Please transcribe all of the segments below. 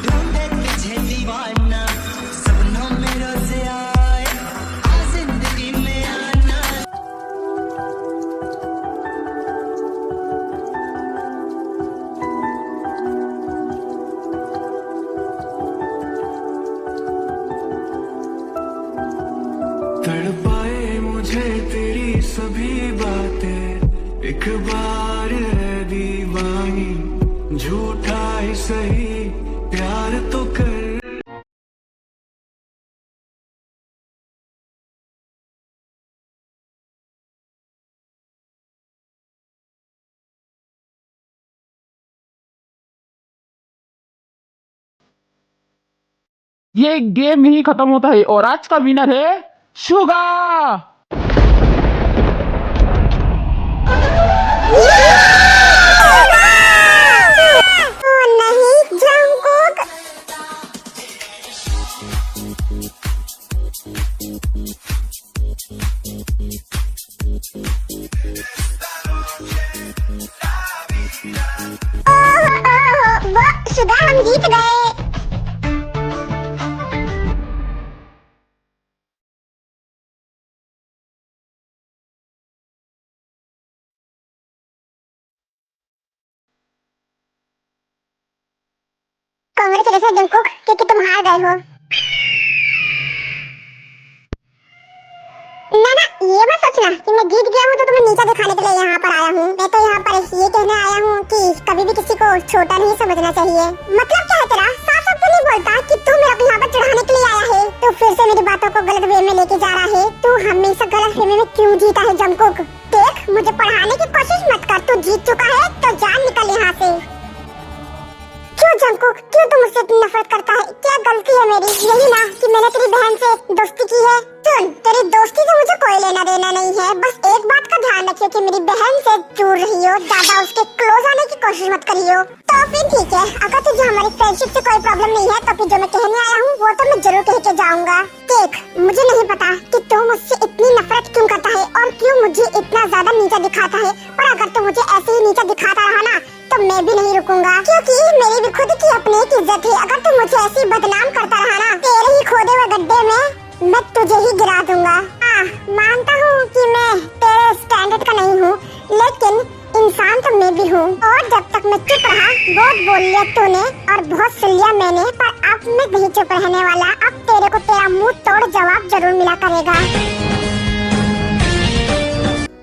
ढूंढे तुझे दीवाना, सपनों में रोज आए, आ जिंदगी में आना। तड़पाए मुझे तेरी सभी बातें, एक बार है दीवानी, झूठा ही सही प्यार तो कर। ये गेम ही खत्म होता है और आज का विनर है शुगा। शुगा हम जीत गए। कांग्रेचुलेशन जंगकुक क्योंकि तुम हार गए हो। ना ना, ये मत सोचना कि मैं जीत गया हूँ तो तुम्हें नीचा दिखाने के लिए यहाँ पर आया हूँ। मैं तो यहाँ पर ये कहने आया हूँ कि कभी भी किसी को छोटा नहीं समझना चाहिए। मतलब क्या है तेरा? साफ साफ क्यों नहीं बोलता कि तू मेरे को यहाँ पर चढ़ाने के लिए आया है? तो फिर से मेरी बातों को गलत वे में लेके जा रहा है। तू हमेशा गलत फहमी में क्यों जीता है जंगकुक? देख, मुझे पढ़ाने की कोशिश मत कर। तू जीत चुका है तो जान निकल यहाँ से। क्यों जंगकुक, क्यों तू मुझसे इतनी नफरत करता है? क्या गलती है मेरी? यही ना कि मैंने तेरी बहन से दोस्ती की है। सुन, तेरी दोस्ती से मुझे कोई लेना देना नहीं है। बस एक बात का ध्यान रखियो कि मेरी बहन से दूर रही हो, ज्यादा उसके क्लोज आने की कोशिश मत करियो। तो फिर ठीक है, अगर तुझे हमारी फ्रेंडशिप से कोई प्रॉब्लम नहीं है तो फिर जो मैं कहने आया हूँ वो तो मैं जरूर कह के जाऊंगा। देख, मुझे नहीं पता कि तू मुझसे इतनी नफरत क्यों करता है और क्यों मुझे इतना ज्यादा नीचा दिखाता है, पर अगर तू मुझे ऐसे ही नीचा दिखाता रहा ना तो मैं भी नहीं रुकूंगा, क्योंकि मेरी भी खुद की अपनी एक इज्जत है। अगर तू मुझे ऐसे ही बदनाम करता रहा ना, तेरे ही खोदे हुए गड्ढे में मैं तुझे ही गिरा दूंगा। मानता हूँ कि मैं तेरे स्टैंडर्ड का नहीं हूँ, लेकिन इंसान तो मैं भी हूँ। और जब तक मैं चुप रहा, बहुत बोल लिया तूने और बहुत सुन लिया मैंने, पर अब मैं नहीं चुप रहने वाला। अब तेरे को तेरा मुंह तोड़ जवाब जरूर मिला करेगा।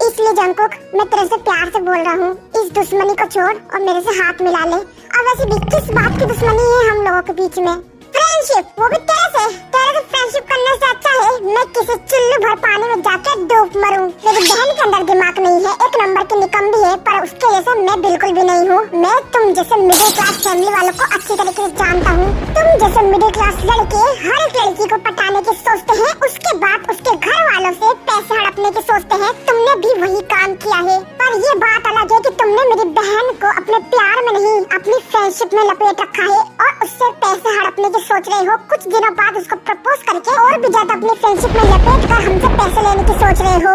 इसलिए जंगकुक, मैं तेरे से प्यार से बोल रहा हूँ, इस दुश्मनी को छोड़ और मेरे से हाथ मिला ले। और वैसे भी किस बात की दुश्मनी है हम लोगों के बीच में? फ्रेंडशिप, वो भी तेरे से फ्रेंडशिप करने से अच्छा है मैं किसी चुल्लू भर पानी में जाके डूब मरूं। मेरी बहन के अंदर दिमाग नहीं है, एक नंबर की निकम्मी है, पर उसके जैसे मैं बिल्कुल भी नहीं हूँ। मैं तुम जैसे मिडिल क्लास फैमिली वालों को अच्छी तरीके से जानता हूँ। तुम जैसे मिडिल क्लास लड़के हर एक लड़की को पटाने के सोचते हैं, उसके बाद उसके घर वालों से पैसे हड़पने के सोचते हैं। तुमने भी वही काम किया है, पर ये बात अलग है कि तुमने मेरी बहन को अपने प्यार में नहीं, अपनी फ्रेंडशिप में लपेट रखा है और उससे पैसे हड़पने की सोच रहे हो। कुछ दिनों बाद उसको प्रपोज करके और भी ज्यादा अपनी फ्रेंडशिप में लपेट कर हमसे पैसे लेने की सोच रहे हो।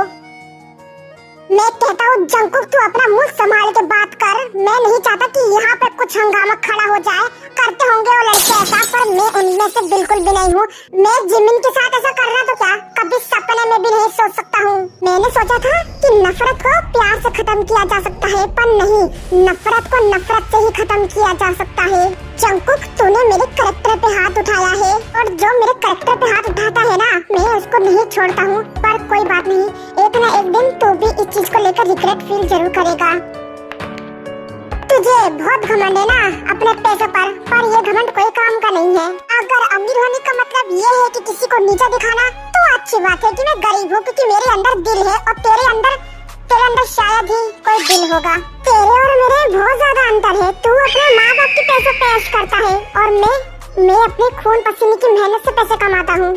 मैं कहता हूँ जंगकुक, तू अपना मुंह संभाल के बात कर। मैं नहीं चाहता कि यहाँ पे कुछ हंगामा खड़ा हो जाए। करते होंगे वो लड़के ऐसा, पर मैं उनमें से बिल्कुल भी नहीं हूँ। मैं जिमिन के साथ ऐसा कर रहा तो क्या कभी सपने में भी नहीं सोच सकता हूँ। मैंने सोचा था कि नफरत को प्यार से खत्म किया जा सकता है, पर नहीं, नफरत को नफरत से ही खत्म किया जा सकता है। जंगकुक, तूने मेरे कैरेक्टर पे हाथ उठाया है और जो मेरे कैरेक्टर पे हाथ उठाता है ना, मैं उसको नहीं छोड़ता हूँ। पर कोई बात नहीं, एक ना एक दिन तू भी इस चीज को लेकर रिग्रेट फील जरूर करेगा। तुझे बहुत घमंड है ना अपने पैसों पर ये घमंड कोई काम का नहीं है। अगर अमीर होने का मतलब ये है कि किसी को नीचा दिखाना, तो अच्छी बात है कि मैं गरीब हूँ, क्योंकि मेरे अंदर दिल है और तेरे अंदर शायद ही कोई दिल होगा। तेरे और मेरे बहुत ज्यादा अंतर है। तू अपने माँ बाप के पैसों पे ऐश करता है और मैं अपने खून पसीने की मेहनत से पैसे कमाता हूँ।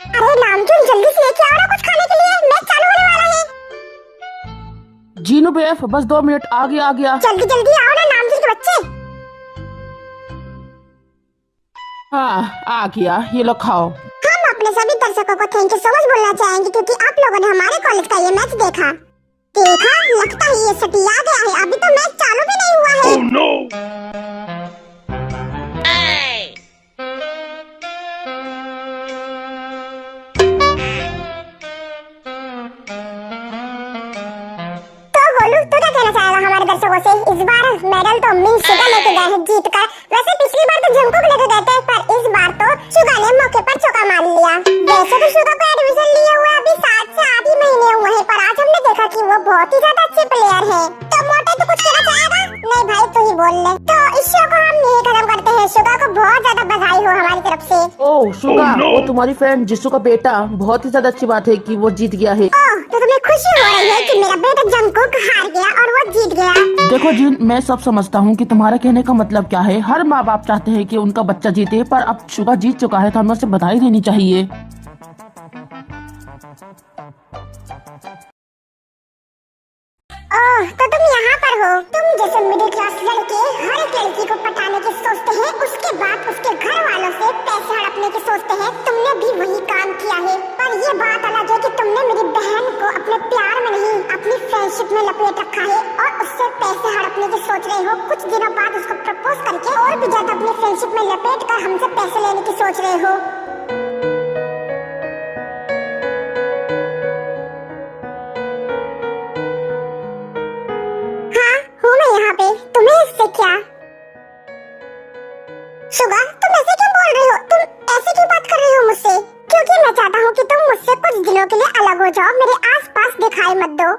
अरे नामचून जल्दी से लेके आओ ना कुछ खाने के लिए, मैच चालू होने वाला है। जीनू बेफ बस 2 मिनट, आ गया। जल्दी जल्दी आओ ना नामचून के बच्चे। हाँ आ गया, ये लो खाओ। हम अपने सभी दर्शकों को थैंक यू सो मच बोलना चाहेंगे क्योंकि आप लोगों ने हमारे कॉलेज का ये मैच देखा। लगता है ये सटिया गया है, अभी तो मैच चालू भी नहीं हुआ है। Oh no! तो गोलू तू क्या कहना चाहेगा हमारे दर्शकों से? इस बार मेडल तो मिन शुगा लेके गए हैं जीत कर। वैसे पिछली बार तो जंकुक लेके गए थे, पर इस बार तो शुगा ने मौके पर चौका मार लिया। वैसे तो शुगा को एडमिशन लिए हुए अभी 7 से 8 ही महीने हुए हैं, पर आज हमने देखा कि वो बहुत ही ज्यादा अच्छे प्लेयर है। तो मोटे तो कुछ कहना चाहेगा? नहीं भाई तू ही बोल ले। तो इस शो को हम यही खत्म करते हैं। शुगा को बहुत ज्यादा बधाई हो हमारी तरफ से। ओह शुगा, Oh, no! वो तुम्हारी फ्रेंड जिसू का बेटा, बहुत ही ज्यादा अच्छी बात है कि वो जीत गया है। ओह तो तुम्हें खुशी हो रही है कि मेरा बेटा जंकुक हार गया और वो जीत गया। देखो जीन, मैं सब समझता हूँ कि तुम्हारा कहने का मतलब क्या है। हर माँ बाप चाहते हैं कि उनका बच्चा जीते, पर अब शुगा जीत चुका है तो हमें उसे बधाई देनी चाहिए। ओह तो तुम यहाँ पर हो। तुम जैसे मिडिल क्लास लड़के हर एक लड़की को पटाने की सोचते हैं, उसके बाद उसके घर वालों से पैसे हड़पने की सोचते हैं। तुमने भी वही काम किया है, पर ये बात अलग है कि तुमने मेरी बहन को अपने प्यार में नहीं अपनी फ्रेंडशिप में लपेट रखा है और उससे पैसे हड़पने की सोच रहे हो। कुछ दिनों बाद उसको प्रपोज करके और भी ज्यादा अपनी फ्रेंडशिप में लपेट कर हमसे पैसे लेने की सोच रहे हो। यहाँ पे तुम्हें इससे क्या? शुगा तुम ऐसे क्यों बोल रहे हो? तुम ऐसे क्यों बात कर रहे हो मुझसे? क्योंकि मैं चाहता हूँ कि तुम मुझसे कुछ दिनों के लिए अलग हो जाओ, मेरे आसपास दिखाई मत दो।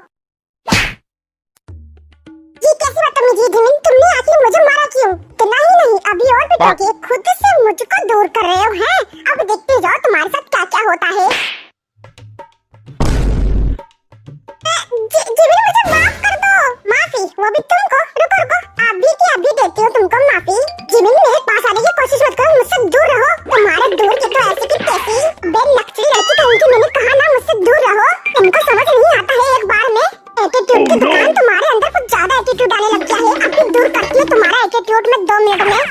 ये कैसी बदतमीजी है जिमिन? तुमने आखिर मुझे मारा क्यों? तो नहीं अभी और पिटोगे, खुद से मुझको दूर कर रहे हो हैं? अब देखते जाओ तुम्हारे साथ क्या क्या होता है। जिमिन मुझे माफ कर दो। माफी? वो भी तुमको? रुको अभी की अभी देती हूँ तुमको माफी। जिमिन मेरे पास आने की कोशिश मत करो, मुझसे दूर रहो। तुम्हारे दूर की तो ऐसी की तैसी बेनकची लड़की कहीं की। मैंने कहा ना मुझसे दूर रहो। तुमको समझ नहीं आता है एक बार में? एटीट्यूड की दुकान तुम्हारे अंदर कुछ ज्यादा एटीट्यूड आने लग गया है। अभी दूर करती हूँ तुम्हारा एटीट्यूड में 2 मिनट में।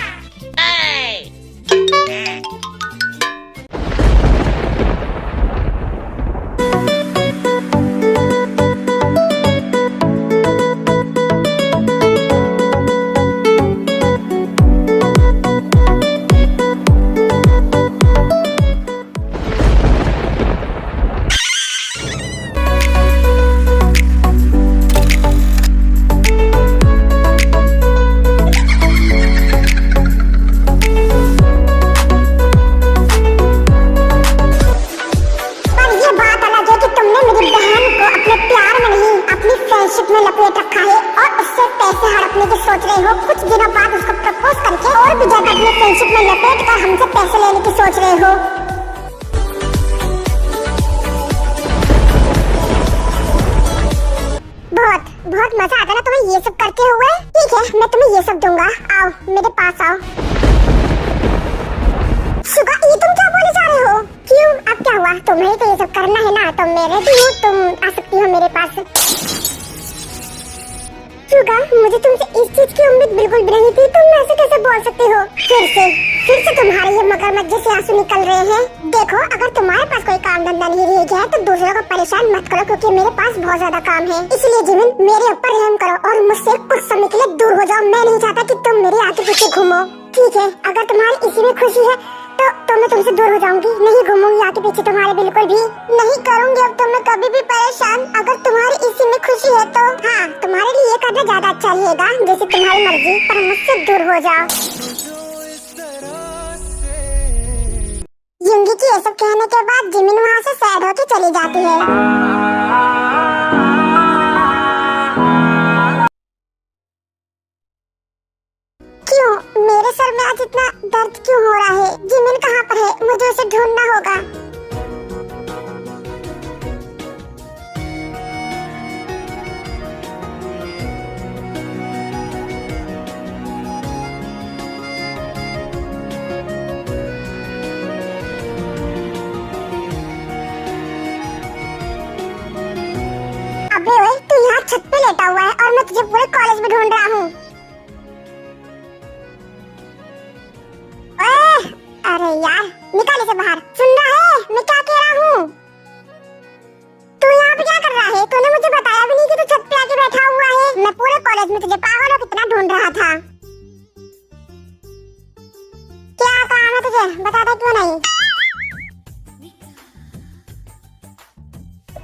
में लपेट रखा है और उससे पैसे हड़पने की सोच रहे हो। कुछ दिनों बाद उसको प्रपोज करके और भी ज्यादा अपनी फ्रेंडशिप में लपेट कर हमसे पैसे लेने की सोच रहे हो। बहुत मजा आता ना तुम्हें ये सब करते हुए। ठीक है मैं तुम्हें ये सब दूंगा, आओ मेरे पास आओ। शुगा ये तुम क्या बोले जा रहे हो? क्यों अब क्या हुआ? तुम्हें तो ये सब करना है ना, तो मेरे भी हूँ, तुम आ सकती हो मेरे पास। शुगा मुझे तुमसे इस चीज की उम्मीद बिल्कुल भी नहीं थी, तुम ऐसे कैसे बोल सकते हो? फिर से तुम्हारे ये मगरमच्छ जैसे आंसू निकल रहे हैं। देखो अगर तुम्हारे पास कोई काम धंधा नहीं रह गया है तो दूसरों को परेशान मत करो, क्योंकि मेरे पास बहुत ज्यादा काम है। इसलिए जिमिन मेरे ऊपर रहम करो और मुझसे कुछ समय के लिए दूर हो जाओ। मैं नहीं चाहता कि तुम मेरे आगे पीछे घूमो। ठीक है अगर तुम्हारी इसी में खुशी है तो मैं तुमसे दूर हो जाऊंगी, नहीं घूमूंगी आगे पीछे तुम्हारे, बिल्कुल भी नहीं करूंगी अब तुम्हें कभी भी परेशान। अगर तुम्हारी इसी में खुशी है तो हाँ तुम्हारे लिए ये करना ज्यादा अच्छा रहेगा, जैसे तुम्हारी मर्जी, पर मुझसे दूर हो जाओ। युंगी की ये सब कहने के बाद जिमिन वहाँ से सैड होके चली जाती है। क्यों मेरे सर में आज इतना दर्द क्यों हो रहा है? जिमिन कहाँ पर है? मुझे उसे ढूंढना होगा। कॉलेज में ढूंढ रहा हूँ। अरे यार निकाल इसे बाहर। सुन रहा है मैं क्या कह रहा हूँ? तू यहाँ पे क्या कर रहा है? तूने मुझे बताया भी नहीं कि तू छत पे आके बैठा हुआ है। मैं पूरे कॉलेज में तुझे पागलों कितना ढूंढ रहा था। क्या काम है तुझे? बताता क्यों नहीं?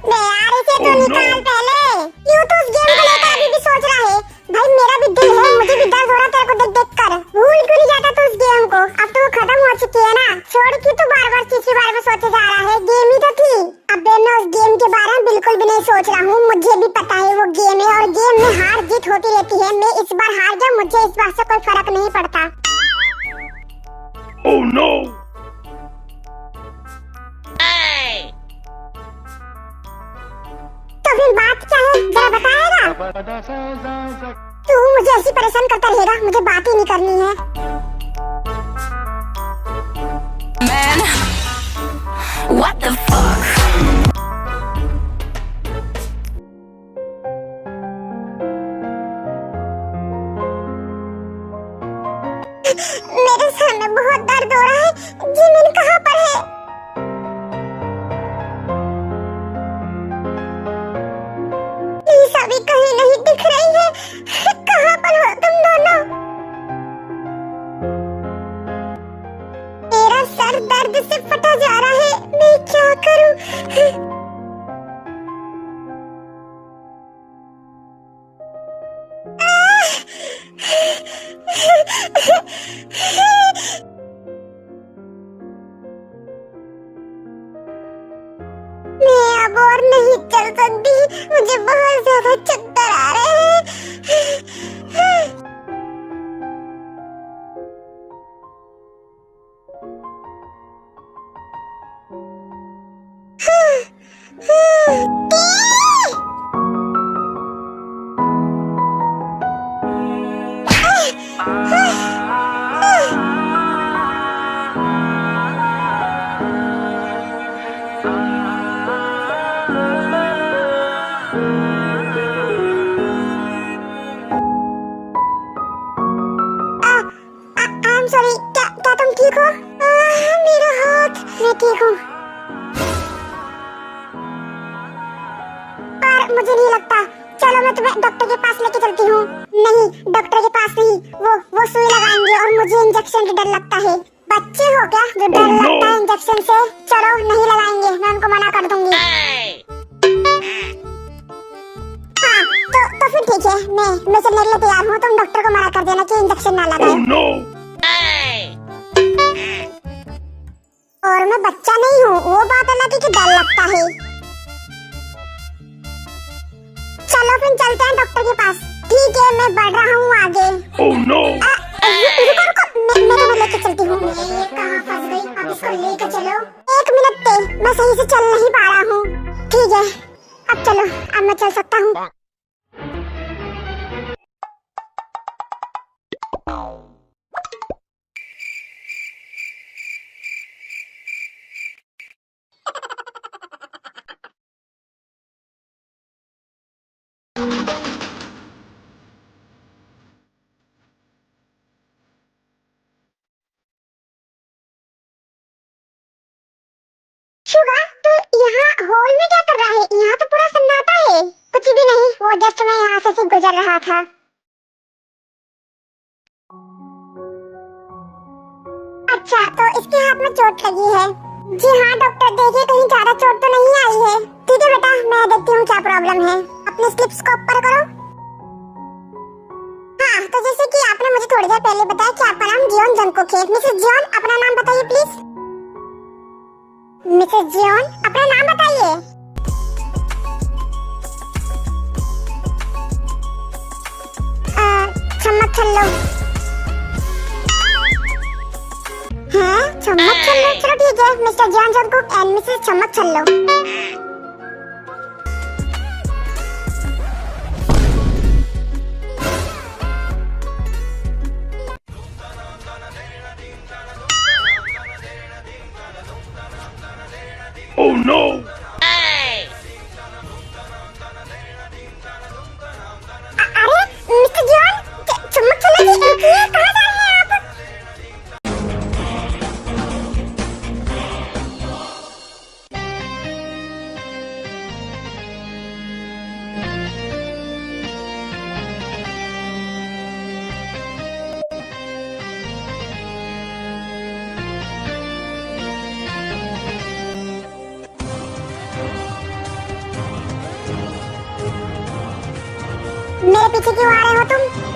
बे यार इसे तो निकाल पहले। क्यों तू उस गेम को लेकर अभी भी सोच रहा है? भाई मेरा भी दिल है, मुझे भी दर्द हो रहा तेरे को देख देख कर। भूल क्यों नहीं जाता तू उस गेम को? अब तो वो खत्म हो चुकी है ना। छोड़ क्यों तू बार बार चीज के बारे में सोचे जा रहा है? गेम ही तो थी। अब मैं उस गेम के बारे में बिल्कुल भी नहीं सोच रहा हूँ। मुझे भी पता है वो गेम है और गेम में हार जीत होती रहती है। मैं इस बार हार गया, मुझे इस बात से कोई फर्क नहीं पड़ता। Oh no! तो फिर बात क्या है जरा बताएगा? तू मुझे ऐसी परेशान करता रहेगा, मुझे बात ही नहीं करनी है। Man, what the fuck? मेरे सर में बहुत दर्द हो रहा है। जिमिन कहाँ पर है? अभी कहीं नहीं दिख रही है। कहाँ पर हो तुम दोनों? मेरा सर दर्द से फटा जा रहा है। मैं क्या करूं? मैं अब और नहीं चल सकती। मुझे बहुत ज्यादा चक्कर आ रहे हैं। सॉरी, क्या तुम ठीक हो? मेरा हाथ। मैं ठीक हूँ, पर मुझे नहीं लगता। चलो मैं तुम्हें डॉक्टर के पास लेके चलती हूँ। नहीं, डॉक्टर के पास नहीं, वो सुई लगाएंगे और मुझे इंजेक्शन से डर लगता है। बच्चे हो क्या जो डर लगता है इंजेक्शन से? चलो नहीं लगाएंगे, मैं उनको मना कर दूंगी। हाँ तो फिर ठीक है, मैं चलने के लिए तैयार हूँ। तुम डॉक्टर को मना कर देना कि इंजेक्शन ना लगाए। Oh no! और मैं बच्चा नहीं हूँ, वो बात अलग है कि डर लगता है। चलो फिर चलते हैं डॉक्टर के पास। ठीक है, मैं बढ़ रहा हूँ आगे। Oh no! रुको, मैं लेके चलती हूँ। ये कहाँ फंस गई? अब इसको लेके चलो। 1 मिनट दे, मैं सही से चल नहीं पा रहा हूँ। ठीक है, अब चलो, अब मैं चल सकता हूँ। शुगा, तो यहाँ हॉल में क्या कर रहा है? यहाँ तो पूरा सन्नाटा है। कुछ भी नहीं, वो जस्ट मैं यहाँ से गुजर रहा था। अच्छा, तो इसके हाथ में चोट लगी है। जी हाँ डॉक्टर, देखिए कहीं ज्यादा चोट तो नहीं आई है। ठीक है बेटा, मैं देखती हूँ क्या प्रॉब्लम है। अपने स्लिप्स को ऊपर करो। हाँ, तो जैसे कि आपने मुझे थोड़ी देर पहले बताया कि आपका नाम जियोन जंगकुक है। मिसेस जियोन, अपना नाम बताइए प्लीज। मिसेस जियोन, अपना नाम बताइए। चम्मच छल्लो। हैं? चम्मच छल्लो? चलो ठीक है, mister Jeon Jungkook and missus चम्मच छल्लो। Oh no! अरे मिस्टर पीछे क्यों आ रहे हो तुम?